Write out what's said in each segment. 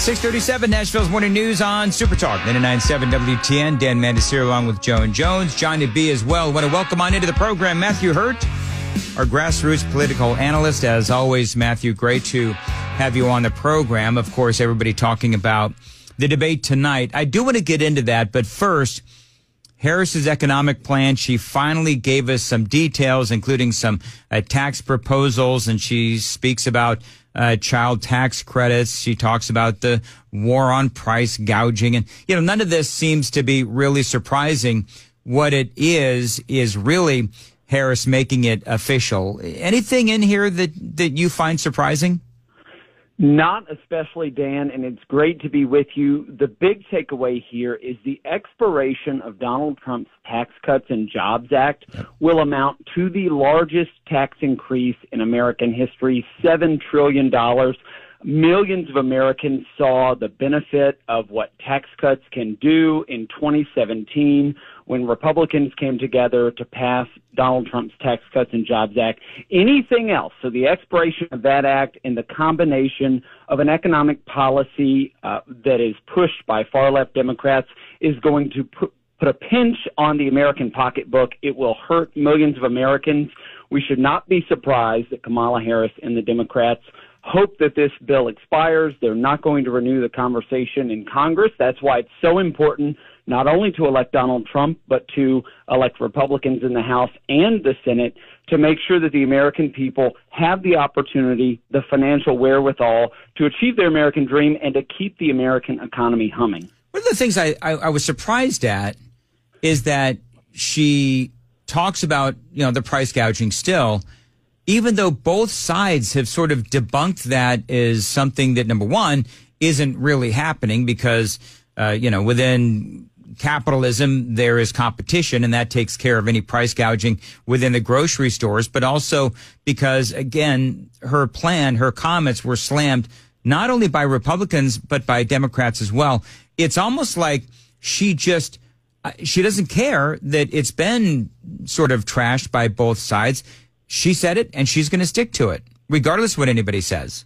637 Nashville's Morning News on Super Talk 99.7 WTN. Dan Mandis here along with Joe and Jones. Johnny B as well. Want to welcome on into the program Matthew Hurtt, our grassroots political analyst. As always, Matthew, great to have you on the program. Of course, everybody talking about the debate tonight. I do want to get into that, but first, Harris's economic plan. She finally gave us some details, including some tax proposals, and she speaks about child tax credits. She talks about the war on price gouging. And, none of this seems to be really surprising. What it is really Harris making it official. Anything in here that you find surprising? Not especially, Dan, and it's great to be with you. The big takeaway here is the expiration of Donald Trump's Tax Cuts and Jobs Act will amount to the largest tax increase in American history, $7 trillion. Millions of Americans saw the benefit of what tax cuts can do in 2017 when Republicans came together to pass Donald Trump's Tax Cuts and Jobs Act. Anything else, so the expiration of that act and the combination of an economic policy that is pushed by far-left Democrats is going to put a pinch on the American pocketbook. It will hurt millions of Americans. We should not be surprised that Kamala Harris and the Democrats hope that this bill expires. They're not going to renew the conversation in Congress. That's why it's so important not only to elect Donald Trump, but to elect Republicans in the House and the Senate to make sure that the American people have the opportunity, the financial wherewithal to achieve their American dream and to keep the American economy humming. One of the things I was surprised at is that she talks about, the price gouging still, even though both sides have sort of debunked that as something that, number one, isn't really happening because, within capitalism, there is competition, and that takes care of any price gouging within the grocery stores. But also because, again, her plan, her comments were slammed not only by Republicans, but by Democrats as well. It's almost like she doesn't care that it's been sort of trashed by both sides. She said it, and she's going to stick to it, regardless of what anybody says.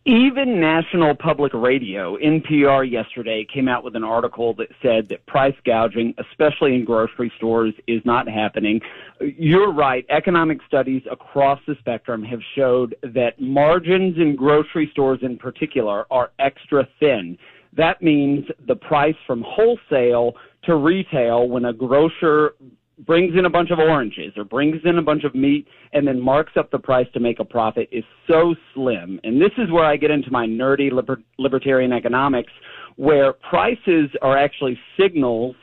Even National Public Radio, NPR, yesterday came out with an article that said that price gouging, especially in grocery stores, is not happening. You're right. Economic studies across the spectrum have showed that margins in grocery stores in particular are extra thin. That means the price from wholesale to retail when a grocer brings in a bunch of oranges or brings in a bunch of meat and then marks up the price to make a profit is so slim. And this is where I get into my nerdy libertarian economics, where prices are actually signals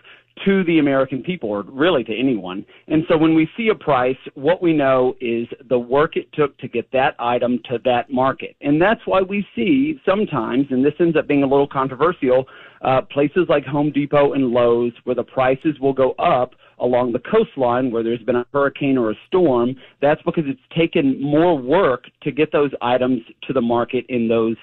to the American people, or really to anyone. And so when we see a price, what we know is the work it took to get that item to that market. And that's why we see sometimes, and this ends up being a little controversial, places like Home Depot and Lowe's where the prices will go up along the coastline where there's been a hurricane or a storm. That's because it's taken more work to get those items to the market in those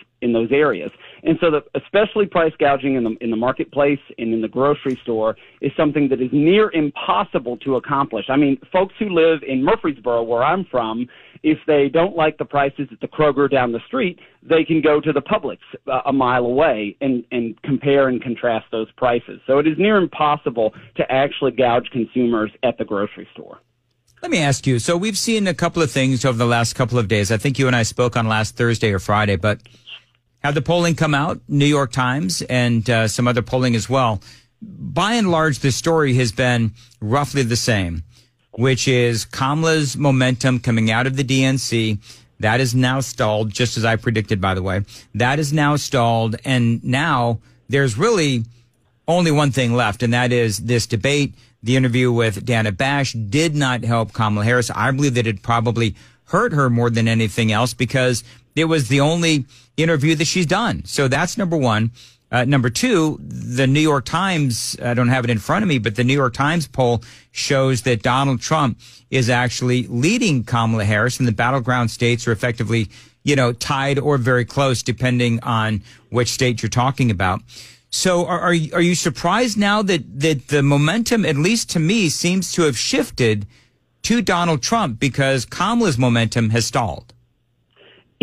areas. And so especially price gouging in the marketplace and in the grocery store is something that is near impossible to accomplish. I mean, folks who live in Murfreesboro, where I'm from, if they don't like the prices at the Kroger down the street, they can go to the Publix a mile away and compare and contrast those prices. So it is near impossible to actually gouge consumers at the grocery store. Let me ask you, so we've seen a couple of things over the last couple of days. I think you and I spoke on last Thursday or Friday, but have the polling come out, New York Times and some other polling as well. By and large, the story has been roughly the same, which is Kamala's momentum coming out of the DNC. That is now stalled, just as I predicted, by the way. That is now stalled, and now there's really only one thing left, and that is this debate. The interview with Dana Bash did not help Kamala Harris. I believe that it probably hurt her more than anything else because it was the only interview that she's done. So that's number one. Number two, the New York Times, I don't have it in front of me, but the New York Times poll shows that Donald Trump is actually leading Kamala Harris, and the battleground states are effectively, tied or very close, depending on which state you're talking about. So are you surprised now that the momentum, at least to me, seems to have shifted to Donald Trump because Kamala's momentum has stalled?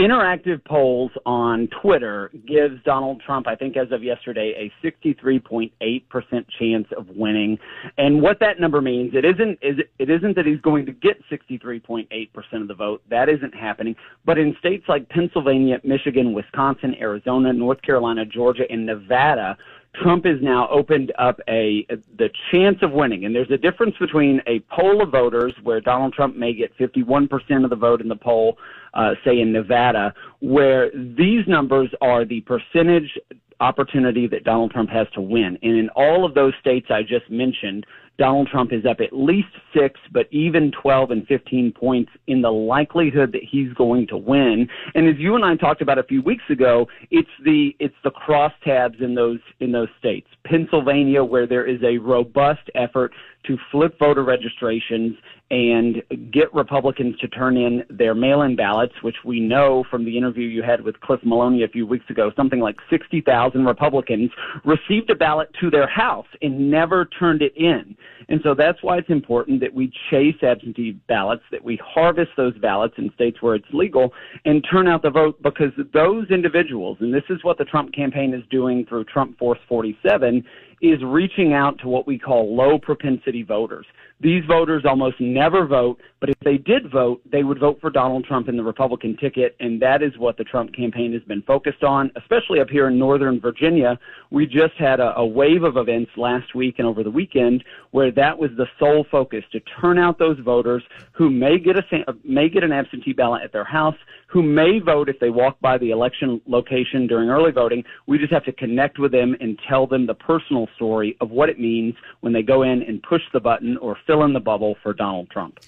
Interactive polls on Twitter gives Donald Trump, I think as of yesterday, a 63.8% chance of winning. And what that number means, it isn't that he's going to get 63.8% of the vote. That isn't happening. But in states like Pennsylvania, Michigan, Wisconsin, Arizona, North Carolina, Georgia, and Nevada, Trump has now opened up the chance of winning. And there's a difference between a poll of voters where Donald Trump may get 51% of the vote in the poll, say in Nevada, where these numbers are the percentage opportunity that Donald Trump has to win. And in all of those states I just mentioned, Donald Trump is up at least 6, but even 12 and 15 points in the likelihood that he's going to win. And as you and I talked about a few weeks ago, it's the crosstabs in those states. Pennsylvania, where there is a robust effort to flip voter registrations and get Republicans to turn in their mail-in ballots, which we know from the interview you had with Cliff Maloney a few weeks ago, something like 60,000 Republicans received a ballot to their house and never turned it in. And so that's why it's important that we chase absentee ballots, that we harvest those ballots in states where it's legal and turn out the vote, because those individuals, and this is what the Trump campaign is doing through Trump Force 47, is reaching out to what we call low propensity voters. These voters almost never vote, but if they did vote, they would vote for Donald Trump in the Republican ticket, and that is what the Trump campaign has been focused on, especially up here in Northern Virginia. We just had a wave of events last week and over the weekend where that was the sole focus, to turn out those voters who may get an absentee ballot at their house, who may vote if they walk by the election location during early voting. We just have to connect with them and tell them the personal story of what it means when they go in and push the button or fill in the bubble for Donald Trump.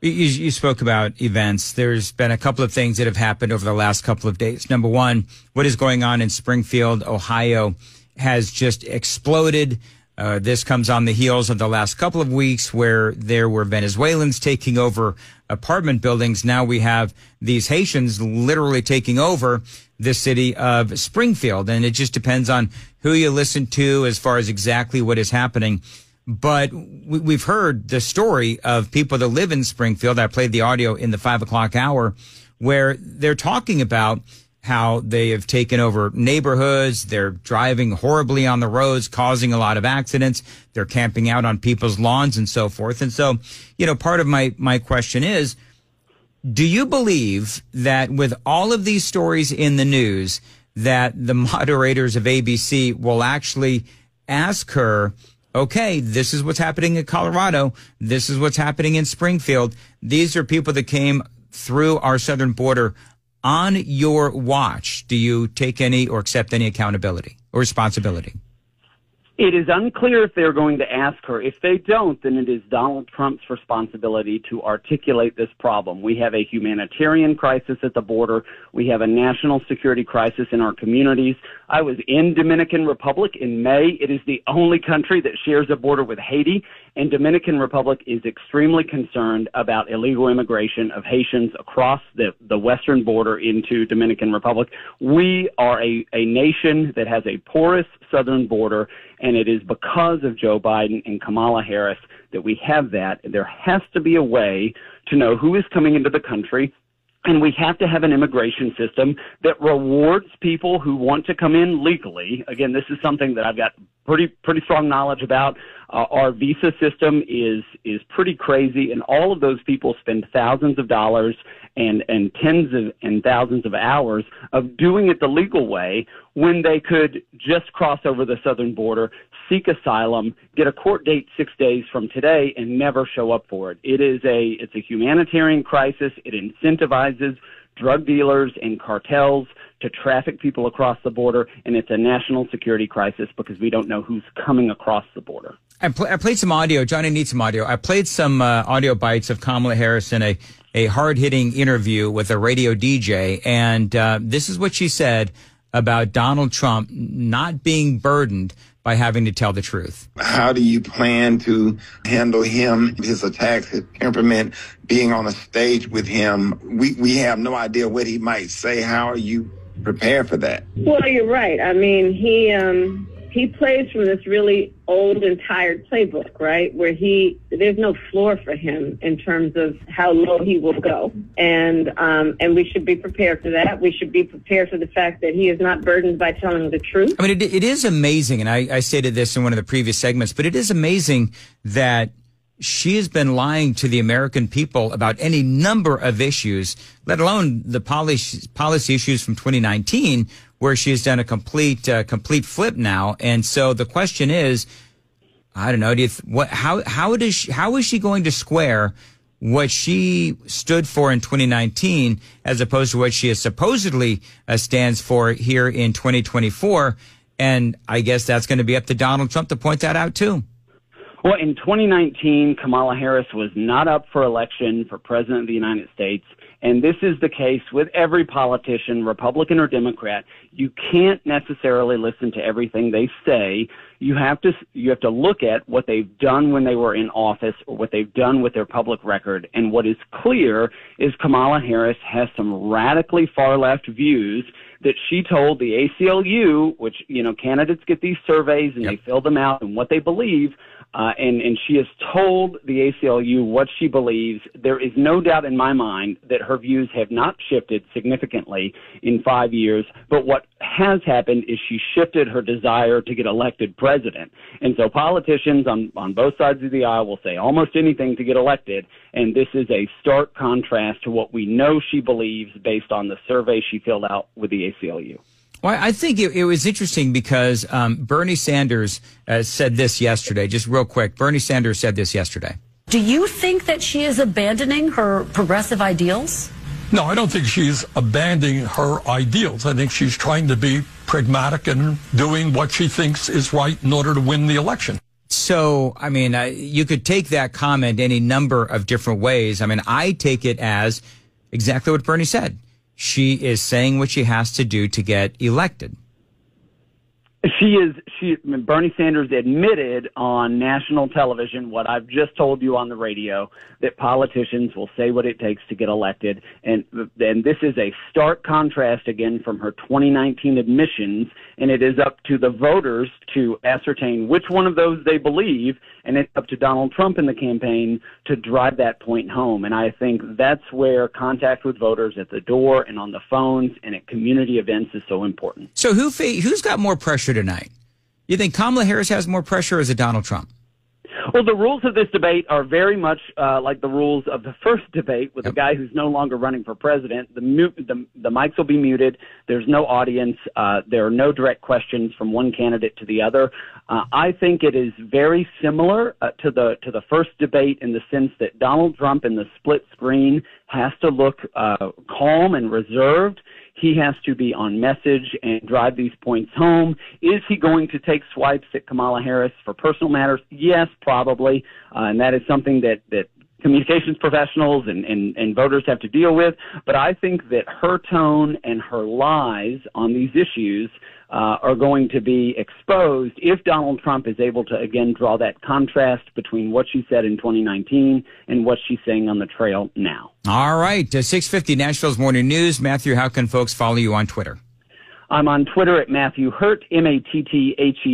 You spoke about events. There's been a couple of things that have happened over the last couple of days. Number one, what is going on in Springfield, Ohio, has just exploded. This comes on the heels of the last couple of weeks where there were Venezuelans taking over apartment buildings. Now we have these Haitians literally taking over the city of Springfield. And it just depends on who you listen to as far as exactly what is happening. But we've heard the story of people that live in Springfield. I played the audio in the 5 o'clock hour where they're talking about how they have taken over neighborhoods. They're driving horribly on the roads, causing a lot of accidents. They're camping out on people's lawns and so forth. And so, part of my question is, do you believe that with all of these stories in the news, that the moderators of ABC will actually ask her, okay, this is what's happening in Colorado. This is what's happening in Springfield. These are people that came through our southern border on your watch. Do you take any or accept any accountability or responsibility? It is unclear if they're going to ask her. If they don't, then it is Donald Trump's responsibility to articulate this problem. We have a humanitarian crisis at the border. We have a national security crisis in our communities. I was in Dominican Republic in May. It is the only country that shares a border with Haiti, and Dominican Republic is extremely concerned about illegal immigration of Haitians across the western border into Dominican Republic. We are a nation that has a porous southern border, and it is because of Joe Biden and Kamala Harris that we have that. There has to be a way to know who is coming into the country, and we have to have an immigration system that rewards people who want to come in legally. Again, this is something that I've got pretty strong knowledge about. Our visa system is pretty crazy, and all of those people spend thousands of dollars and tens of and thousands of hours of doing it the legal way when they could just cross over the southern border, seek asylum, get a court date 6 days from today, and never show up for it. It's a humanitarian crisis. It incentivizes drug dealers and cartels to traffic people across the border, and it's a national security crisis because we don't know who's coming across the border. I played some audio. Johnny needs some audio. I played some audio bites of Kamala Harris in a hard-hitting interview with a radio DJ, and this is what she said about Donald Trump not being burdened by having to tell the truth. How do you plan to handle him, his attacks, his temperament, being on a stage with him? We have no idea what he might say. How are you prepared for that? Well, you're right. I mean, he plays from this really old and tired playbook, right? Where there's no floor for him in terms of how low he will go. And we should be prepared for that. We should be prepared for the fact that he is not burdened by telling the truth. I mean, it is amazing, and I stated this in one of the previous segments, but it is amazing that she has been lying to the American people about any number of issues, let alone the policy issues from 2019, where she has done a complete flip now. And so the question is, I don't know, how is she going to square what she stood for in 2019 as opposed to what she is supposedly stands for here in 2024? And I guess that's going to be up to Donald Trump to point that out too. Well, in 2019, Kamala Harris was not up for election for president of the United States. And this is the case with every politician, Republican or Democrat. You can't necessarily listen to everything they say. You have to look at what they've done when they were in office or what they've done with their public record. And what is clear is Kamala Harris has some radically far left views that she told the ACLU, which, candidates get these surveys and they fill them out and what they believe. And she has told the ACLU what she believes. There is no doubt in my mind that her views have not shifted significantly in 5 years. But what has happened is she shifted her desire to get elected president. And so politicians on both sides of the aisle will say almost anything to get elected. And this is a stark contrast to what we know she believes based on the survey she filled out with the ACLU. Well, I think it was interesting because Bernie Sanders said this yesterday. Just real quick, Bernie Sanders said this yesterday. Do you think that she is abandoning her progressive ideals? No, I don't think she's abandoning her ideals. I think she's trying to be pragmatic and doing what she thinks is right in order to win the election. So, I mean, you could take that comment any number of different ways. I mean, I take it as exactly what Bernie said. She is saying what she has to do to get elected. Bernie Sanders admitted on national television what I've just told you on the radio, that politicians will say what it takes to get elected. And this is a stark contrast again from her 2019 admissions. And it is up to the voters to ascertain which one of those they believe. And it's up to Donald Trump in the campaign to drive that point home. And I think that's where contact with voters at the door and on the phones and at community events is so important. So who's got more pressure tonight? You think Kamala Harris has more pressure, or is it Donald Trump? Well, the rules of this debate are very much like the rules of the first debate with a guy who's no longer running for president. The mics will be muted. There's no audience. There are no direct questions from one candidate to the other. I think it is very similar to the first debate in the sense that Donald Trump in the split screen has to look calm and reserved. He has to be on message and drive these points home. Is he going to take swipes at Kamala Harris for personal matters? Yes, probably. And that is something that communications professionals and voters have to deal with. But I think that her tone and her lies on these issues are going to be exposed if Donald Trump is able to, again, draw that contrast between what she said in 2019 and what she's saying on the trail now. All right. 650 Nashville's Morning News. Matthew, how can folks follow you on Twitter? I'm on Twitter at Matthew Hurtt, MatthewHurtt.